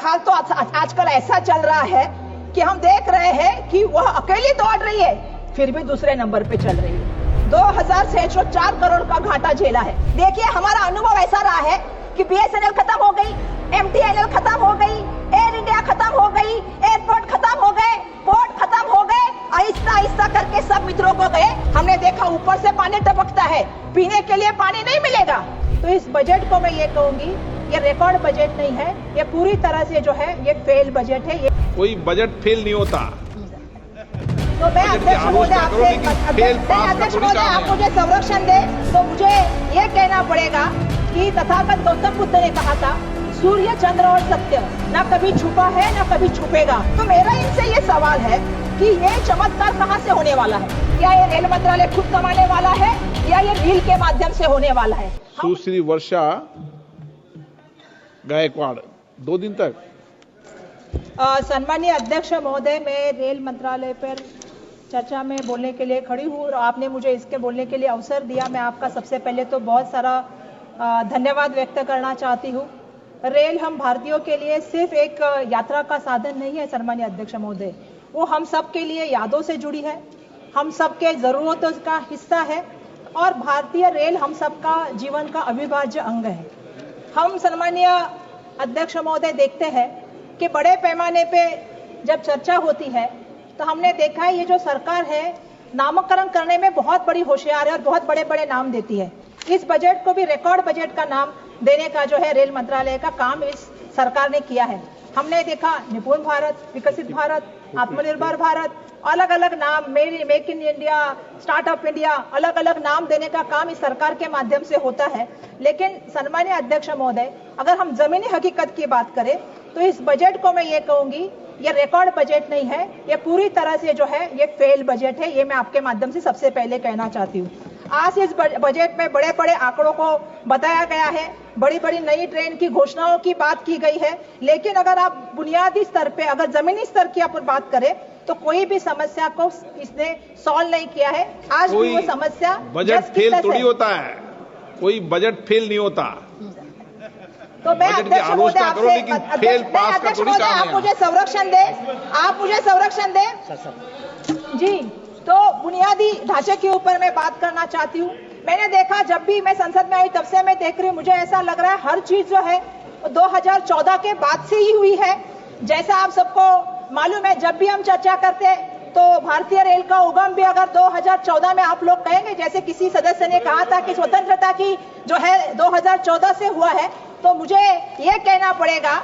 हाल तो आजकल ऐसा चल रहा है कि हम देख रहे हैं कि वह अकेली दौड़ रही है, फिर भी दूसरे नंबर पे चल रही है। 2604 करोड़ का घाटा झेला है। देखिए, हमारा अनुभव ऐसा रहा है कि BSNL खत्म हो गई, MTNL खत्म हो गई, एयर इंडिया खत्म हो गई, एयरपोर्ट खत्म हो गए, पोर्ट खत्म हो गए, आहिस्ता आहिस्ता करके सब मित्रों को गए। हमने देखा ऊपर से पानी टपकता है, पीने के लिए पानी नहीं मिलेगा। तो इस बजट को मैं ये कहूंगी, ये रिकॉर्ड बजट नहीं है, ये पूरी तरह से जो है ये फेल बजट है। ये कोई बजट फेल नहीं होता। तो मैं अध्यक्ष महोदय आप मुझे संरक्षण दे, तो मुझे ये कहना पड़ेगा कि तथागत गौतम बुद्ध ने कहा था, सूर्य, चंद्र और सत्य ना कभी छुपा है ना कभी छुपेगा। तो मेरा इनसे ये सवाल है कि ये चमत्कार कहाँ से होने वाला है? क्या ये रेल मंत्रालय खुद कमाने वाला है या ये डील के माध्यम से होने वाला है? सुश्री वर्षा गायकवाड़ 2 दिन तक। सम्मानीय अध्यक्ष महोदय, मैं रेल मंत्रालय पर चर्चा में बोलने के लिए खड़ी हूँ और आपने मुझे इसके बोलने के लिए अवसर दिया। मैं आपका सबसे पहले तो बहुत सारा धन्यवाद व्यक्त करना चाहती हूँ। रेल हम भारतीयों के लिए सिर्फ एक यात्रा का साधन नहीं है सम्मानीय अध्यक्ष महोदय, वो हम सब के लिए यादों से जुड़ी है, हम सबके जरूरतों का हिस्सा है और भारतीय रेल हम सबका जीवन का अविभाज्य अंग है। हम सम्मानीय अध्यक्ष महोदय देखते हैं कि बड़े पैमाने पे जब चर्चा होती है तो हमने देखा है ये जो सरकार है नामकरण करने में बहुत बड़ी होशियार है और बहुत बड़े बड़े नाम देती है। इस बजट को भी रिकॉर्ड बजट का नाम देने का जो है रेल मंत्रालय का काम इस सरकार ने किया है। हमने देखा निपुण भारत, विकसित भारत, आत्मनिर्भर भारत, अलग अलग नाम, make in India, startup India, अलग अलग नाम देने का काम इस सरकार के माध्यम से होता है। लेकिन सम्मानीय अध्यक्ष महोदय, अगर हम जमीनी हकीकत की बात करें तो इस बजट को मैं ये कहूंगी, ये रिकॉर्ड बजट नहीं है, ये पूरी तरह से जो है ये फेल बजट है। ये मैं आपके माध्यम से सबसे पहले कहना चाहती हूँ। आज इस बजट में बड़े बड़े आंकड़ों को बताया गया है, बड़ी बड़ी नई ट्रेन की घोषणाओं की बात की गई है, लेकिन अगर आप बुनियादी स्तर पे, अगर जमीनी स्तर की अपन बात करें तो कोई भी समस्या को इसने सॉल्व नहीं किया है। आज भी वो समस्या बजट फेल थोड़ी होता है, कोई बजट फेल नहीं होता। तो मैं अध्यक्ष महोदय आपसे आप मुझे संरक्षण दे, आप मुझे संरक्षण दे जी। तो बुनियादी ढांचे के ऊपर मैं बात करना चाहती हूँ। मैंने देखा, जब भी मैं संसद में आई तब से मैं देख रही हूँ, मुझे ऐसा लग रहा है हर चीज जो है 2014 के बाद से ही हुई है। जैसा आप सबको मालूम है, जब भी हम चर्चा करते तो भारतीय रेल का उगम भी अगर 2014 में आप लोग कहेंगे, जैसे किसी सदस्य ने कहा था कि स्वतंत्रता की जो है 2014 से हुआ है, तो मुझे ये कहना पड़ेगा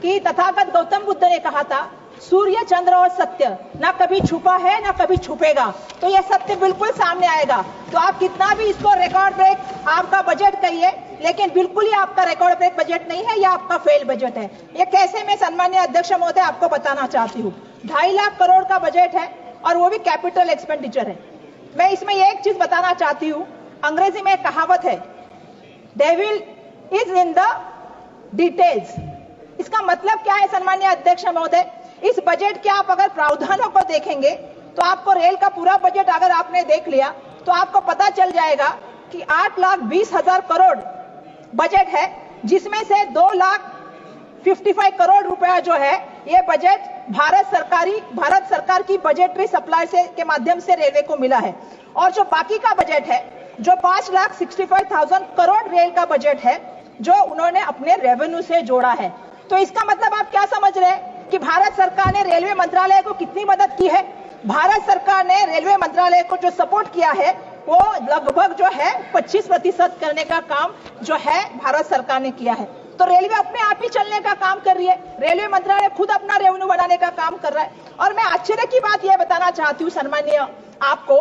कि तथागत गौतम बुद्ध ने कहा था, सूर्य, चंद्र और सत्य ना कभी छुपा है ना कभी छुपेगा। तो ये सत्य बिल्कुल सामने आएगा। तो आप कितना भी इसको रिकॉर्ड ब्रेक आपका बजट कहिए, लेकिन बिल्कुल ही आपका रिकॉर्ड ब्रेक बजट नहीं है, यह आपका फेल बजट है। ये कैसे, मैं सम्मानीय अध्यक्ष महोदय आपको बताना चाहती हूँ। 2.5 लाख करोड़ का बजट है और वो भी कैपिटल एक्सपेंडिचर है। मैं इसमें एक चीज बताना चाहती हूँ, अंग्रेजी में एक कहावत है, devil is in the details. इसका मतलब क्या है सम्मानीय अध्यक्ष महोदय? इस बजट के आप अगर प्रावधानों को देखेंगे तो आपको रेल का पूरा बजट अगर आपने देख लिया तो आपको पता चल जाएगा कि 8,20,000 करोड़ बजट है, जिसमें से 2,55 करोड़ रुपया जो है ये बजट भारत सरकार की बजटरी सप्लाई से के माध्यम से रेलवे को मिला है। और जो बाकी का बजट है, जो 5,65,000 करोड़ रेल का बजट है, जो उन्होंने अपने रेवेन्यू से जोड़ा है। तो इसका मतलब आप क्या समझ रहे हैं कि भारत सरकार ने रेलवे मंत्रालय को कितनी मदद की है? भारत सरकार ने रेलवे मंत्रालय को जो सपोर्ट किया है वो लगभग जो है 25% करने का काम जो है भारत सरकार ने किया है। तो रेलवे अपने आप ही चलने का काम कर रही है, रेलवे मंत्रालय खुद अपना रेवेन्यू बढ़ाने का काम कर रहा है। और मैं आश्चर्य की बात यह बताना चाहती हूँ सम्मानीय आपको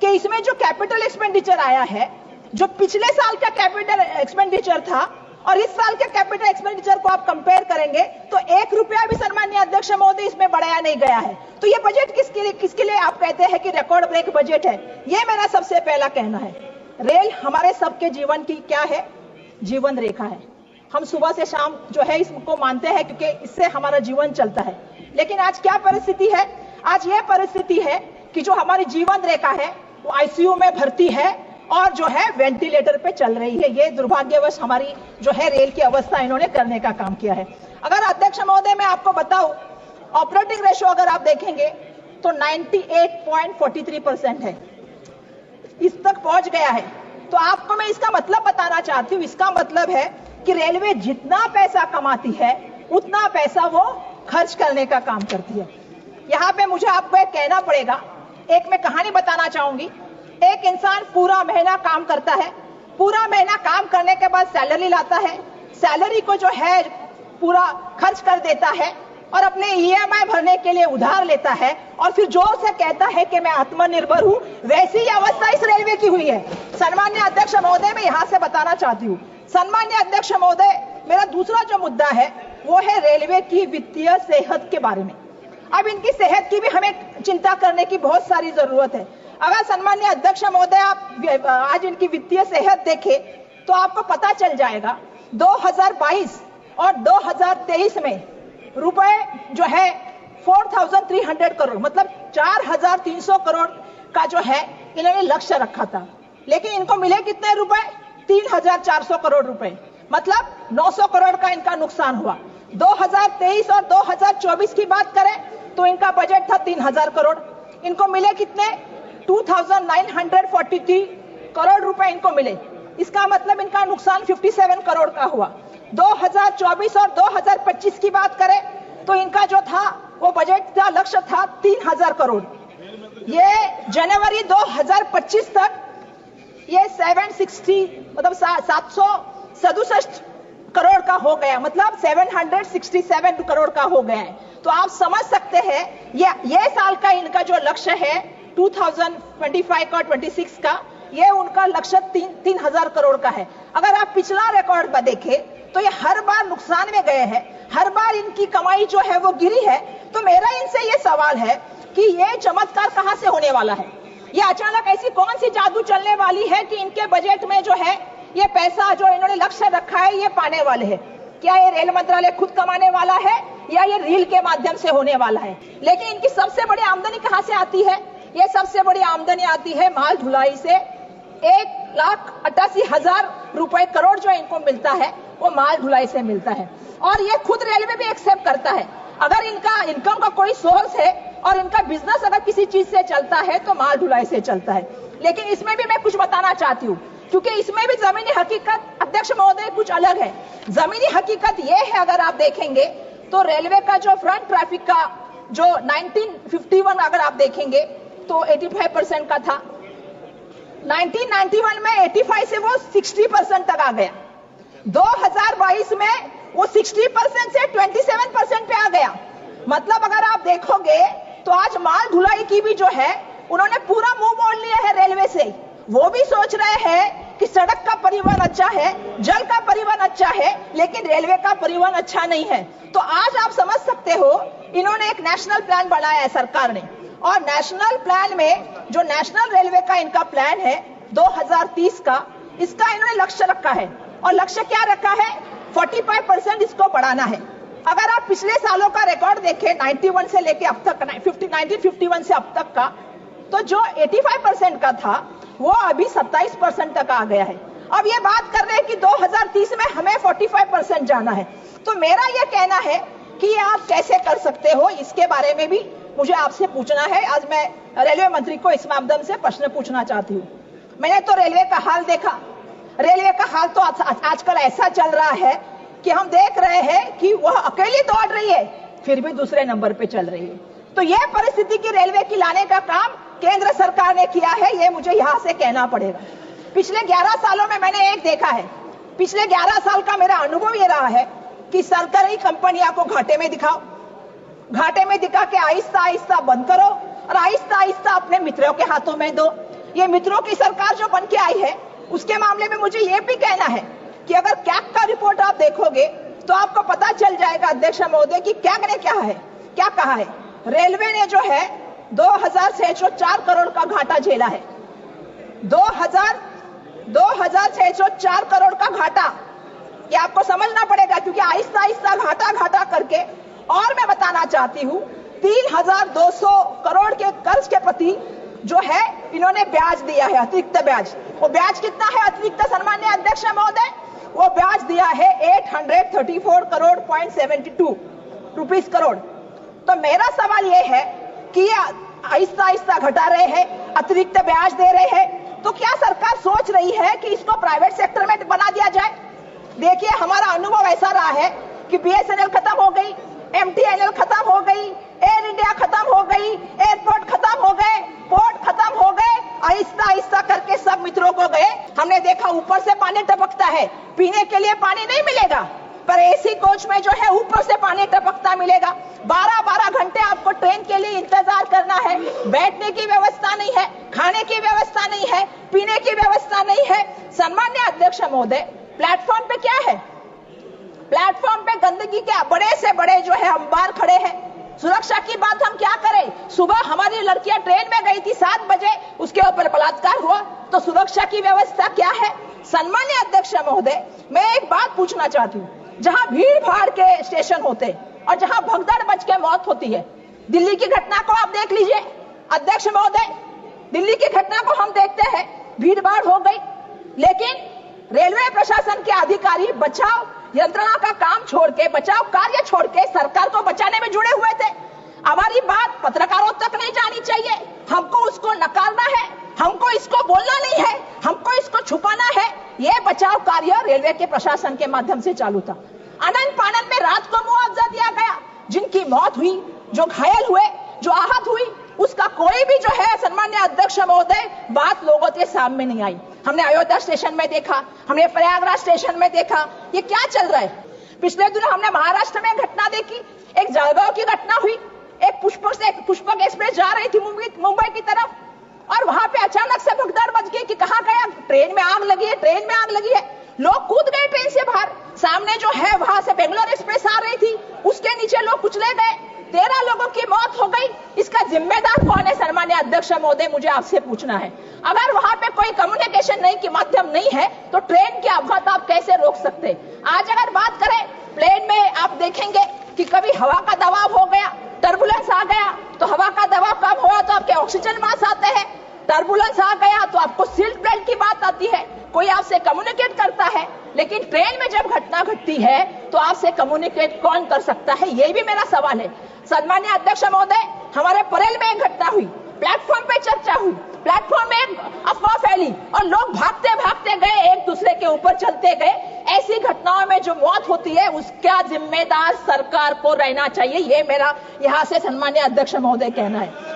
कि इसमें जो कैपिटल एक्सपेंडिचर आया है, जो पिछले साल का कैपिटल एक्सपेंडिचर था और इस साल के कैपिटल एक्सपेंडिचर को आप कंपेयर करेंगे तो 1 रुपया भी सम्मानीय अध्यक्ष महोदय इसमें बढ़ाया नहीं गया है। तो ये बजट किसके लिए आप कहते हैं कि रिकॉर्ड ब्रेक बजट है? ये मेरा सबसे पहला कहना है। रेल हमारे सबके जीवन की क्या है? जीवन रेखा है। हम सुबह से शाम जो है इसको मानते हैं क्योंकि इससे हमारा जीवन चलता है। लेकिन आज क्या परिस्थिति है? आज यह परिस्थिति है कि जो हमारी जीवन रेखा है वो आईसीयू में भर्ती है और जो है वेंटिलेटर पे चल रही है। ये दुर्भाग्यवश हमारी जो है रेल की अवस्था इन्होंने करने का काम किया है। अगर अध्यक्ष महोदय मैं आपको बताऊं, ऑपरेटिंग रेशो अगर आप देखेंगे तो 98.43% है, इस तक पहुंच गया है। तो आपको मैं इसका मतलब बताना चाहती हूं, इसका मतलब है कि रेलवे जितना पैसा कमाती है उतना पैसा वो खर्च करने का काम करती है। यहां पे मुझे आपको एक कहना पड़ेगा, एक मैं कहानी बताना चाहूंगी। एक इंसान पूरा महीना काम करता है, पूरा महीना काम करने के बाद सैलरी लाता है, सैलरी को जो है पूरा खर्च कर देता है और अपने ईएमआई भरने के लिए उधार लेता है और फिर जोर से कहता है कि मैं आत्मनिर्भर हूं। वैसी ही अवस्था इस रेलवे की हुई है। सन्मान्य अध्यक्ष महोदय, मैं यहां से बताना चाहती हूं, सन्मान्य अध्यक्ष महोदय, मेरा दूसरा जो मुद्दा है वो है रेलवे की वित्तीय सेहत के बारे में। अब इनकी सेहत की भी हमें चिंता करने की बहुत सारी जरूरत है। अगर सन्मान्य अध्यक्ष महोदय आप आज इनकी वित्तीय सेहत देखें तो आपको पता चल जाएगा 2022 और 2023 में रुपए जो है 4,300 करोड़, मतलब 4,300 करोड़ का जो है इन्होंने लक्ष्य रखा था, लेकिन इनको मिले कितने रुपए? 3,400 करोड़ रुपए, मतलब 900 करोड़ का इनका नुकसान हुआ। 2023 और 2024 की बात करें तो इनका बजट था 3,000 करोड़, इनको मिले कितने? 2,943 करोड़ रुपए इनको मिले। इसका मतलब इनका नुकसान 57 करोड़ का हुआ। 2024 और 2025 की बात करें तो इनका जो था वो बजट का लक्ष्य था 3,000 करोड़। ये जनवरी 2025 तक ये 760 मतलब 767 करोड़ का हो गया, मतलब 767 करोड़ का हो गया है। तो आप समझ सकते हैं ये साल का इनका जो लक्ष्य है 2025 का 26 का, ये उनका लक्ष्य 3,000 करोड़ का है। अगर आप पिछला रिकॉर्ड पर देखें तो ये हर बार नुकसान में गए हैं, हर बार इनकी कमाई जो है वो गिरी है। तो मेरा इनसे ये सवाल है कि ये चमत्कार कहां से होने वाला है? ये अचानक ऐसी कौन सी जादू चलने वाली है कि इनके बजट में जो है ये पैसा जो इन्होंने लक्ष्य रखा है ये पाने वाले हैं? क्या ये रेल मंत्रालय खुद कमाने वाला है या ये रील के माध्यम से होने वाला है? लेकिन इनकी सबसे बड़ी आमदनी कहां से आती है? ये सबसे बड़ी आमदनी आती है माल ढुलाई से। 1,88,000 रुपए करोड़ जो इनको मिलता है वो माल ढुलाई से मिलता है, और ये खुद रेलवे भी एक्सेप्ट करता है। अगर इनका इनकम का कोई सोर्स है और इनका बिजनेस अगर किसी चीज से चलता है तो माल ढुलाई से चलता है। लेकिन इसमें भी मैं कुछ बताना चाहती हूँ, क्योंकि इसमें भी जमीनी हकीकत अध्यक्ष महोदय कुछ अलग है। जमीनी हकीकत ये है, अगर आप देखेंगे तो रेलवे का जो फ्रंट ट्रैफिक का जो 1951 अगर आप देखेंगे तो 85% का था। 1991 में 85 से वो 60% तक आ गया। 2022 में वो 60% से 27% पे आ गया। मतलब अगर आप देखोगे तो आज माल ढुलाई की भी जो है उन्होंने पूरा मुंह मोड़ लिया है रेलवे से। वो भी सोच रहे हैं कि सड़क का परिवहन अच्छा है, जल का परिवहन अच्छा है, लेकिन रेलवे का परिवहन अच्छा नहीं है। तो आज आप समझ सकते हो इन्होंने एक नेशनल प्लान बनाया है सरकार ने, और नेशनल प्लान में जो नेशनल रेलवे का इनका प्लान है 2030 का, इसका इन्होंने लक्ष्य रखा है। और लक्ष्य क्या रखा है? 45% इसको बढ़ाना है। अगर आप पिछले सालों का रिकॉर्ड देखें 91 से लेके अब तक 1951 से अब तक का, तो जो 85% का था वो अभी 27% तक आ गया है। अब ये बात कर रहे हैं कि 2030 में हमें 45% जाना है। तो मेरा ये कहना है कि आप कैसे कर सकते हो, इसके बारे में भी मुझे आपसे पूछना है। आज मैं रेलवे मंत्री को इस माध्यम से प्रश्न पूछना चाहती हूँ। मैंने तो रेलवे का हाल देखा। रेलवे का हाल तो आजकल ऐसा चल रहा है कि हम देख रहे हैं कि वह अकेली दौड़ रही है फिर भी दूसरे नंबर पे चल रही है। तो यह परिस्थिति की रेलवे की लाने का काम केंद्र सरकार ने किया है, ये मुझे यहां से कहना पड़ेगा। पिछले 11 सालों में मैंने एक देखा है, पिछले 11 साल का मेरा अनुभव ये रहा है कि सरकारी कंपनियां को घाटे में दिखाओ, घाटे में दिखा के आहिस्ता आहिस्ता बंद करो और आहिस्ता आहिस्ता अपने मित्रों के हाथों में दो। ये मित्रों की सरकार जो बन के आई है उसके मामले में मुझे ये भी कहना है कि अगर कैग का रिपोर्ट आप देखोगे तो आपको पता चल जाएगा अध्यक्ष महोदय कि कैग ने क्या कहा है। रेलवे ने जो है 2,604 करोड़ का घाटा झेला है। 2,604 करोड़ का घाटा, ये आपको समझना पड़ेगा, क्योंकि आहिस्ता आहिस्ता घाटा करके, और मैं बताना चाहती हूं 3,200 करोड़ के कर्ज के प्रति जो है इन्होंने ब्याज दिया है, अतिरिक्त ब्याज। वो ब्याज कितना है अतिरिक्त सन्मान्य अध्यक्ष महोदय? वो ब्याज दिया है 834 करोड़ रुपीस करोड़। तो मेरा सवाल ये है कि ये आहिस्ता आहिस्ता घटा रहे हैं, अतिरिक्त ब्याज दे रहे हैं, तो क्या सरकार सोच रही है कि इसको प्राइवेट सेक्टर में बना दिया जाए? देखिए, हमारा अनुभव ऐसा रहा है कि बीएसएनएल खत्म हो गई, एमटीएनएल खत्म हो गई, एयर इंडिया खत्म हो गई, एयरपोर्ट खत्म हो गए, पोर्ट खत्म हो गए, आहिस्ता आहिस्ता करके सब मित्रों को गए। हमने देखा ऊपर से पानी टपकता है, पीने के लिए पानी नहीं मिलेगा, पर एसी कोच में जो है ऊपर से पानी टपकता मिलेगा। 12-12 घंटे आपको ट्रेन के लिए इंतजार करना है, बैठने की व्यवस्था नहीं है, खाने की व्यवस्था नहीं है, पीने की व्यवस्था नहीं है। सम्मान्य अध्यक्ष महोदय, प्लेटफॉर्म पे क्या है? प्लेटफॉर्म पे गंदगी के बड़े से बड़े जो है अंबार खड़े हैं। सुरक्षा की बात हम क्या करें? सुबह हमारी लड़कियां ट्रेन में गई थी 7 बजे, उसके ऊपर बलात्कार हुआ, तो सुरक्षा की व्यवस्था क्या है? सम्मान्य अध्यक्ष महोदय, मैं एक बात पूछना चाहती हूँ, जहां भीड़ भाड़ के स्टेशन होते और जहां भगदड़ मच के मौत होती है, दिल्ली की घटना को आप देख लीजिए अध्यक्ष महोदय, दिल्ली की घटना को हम देखते हैं, भीड़ भाड़ हो गई, लेकिन रेलवे प्रशासन के अधिकारी बचाव यंत्रणा का काम छोड़ के, बचाव कार्य छोड़ के सरकार को बचाने में जुड़े हुए थे। हमारी बात पत्रकारों तक नहीं जानी चाहिए, हमको उसको नकारना है, हमको इसको बोलना नहीं है, हमको इसको छुपाना है। यह बचाव कार्य रेलवे के प्रशासन के माध्यम से चालू था। अनंत पानन में रात को मुआवजा दिया गया, जिनकी मौत हुई, जो घायल हुए, जो आहत हुई, उसका कोई भी जो है सम्मान्य अध्यक्ष महोदय बात लोगों के सामने नहीं आई। हमने अयोध्या स्टेशन में देखा, हमने प्रयागराज स्टेशन में देखा, ये क्या चल रहा है? पिछले दिनों हमने महाराष्ट्र में घटना देखी, एक जलगांव की घटना हुई, एक पुष्पक एक्सप्रेस जा रही थी मुंबई की तरफ, और वहां पे अचानक से भगदड़ मच गई कि कहां गया, ट्रेन में आग लगी है, ट्रेन में आग लगी है, लोग कूद गए ट्रेन से बाहर। सामने जो है वहां से बेंगलोर एक्सप्रेस आ रही थी, उसके नीचे लोग कुचले गए, 13 लोगों की मौत हो गई। इसका जिम्मेदार कौन है सम्मान्य अध्यक्ष महोदय, मुझे आपसे पूछना है। अगर वहां पे कोई कम्युनिकेशन नहीं की माध्यम नहीं है, तो ट्रेन के अपघात आप कैसे रोक सकते? आज अगर बात करें प्लेन में, आप देखेंगे कि कभी हवा का दबाव हो गया, टर्बुलेंस आ गया, तो हवा का दबाव कम हुआ तो आपके ऑक्सीजन मास्क आते हैं, टर्बुलेंस आ गया तो आपको सीट बेल्ट की बात आती है, कोई आपसे कम्युनिकेट करता है। लेकिन ट्रेन में जब घटना घटती है तो आपसे कम्युनिकेट कौन कर सकता है? ये भी मेरा सवाल है। सम्मान्य अध्यक्ष महोदय, हमारे परेल में एक घटना हुई, प्लेटफॉर्म पे चर्चा हुई, प्लेटफॉर्म में अफवाह फैली और लोग भागते भागते गए, एक दूसरे के ऊपर चलते गए। ऐसी घटनाओं में जो मौत होती है उसका जिम्मेदार सरकार को रहना चाहिए, ये मेरा यहाँ से सम्मान्य अध्यक्ष महोदय कहना है।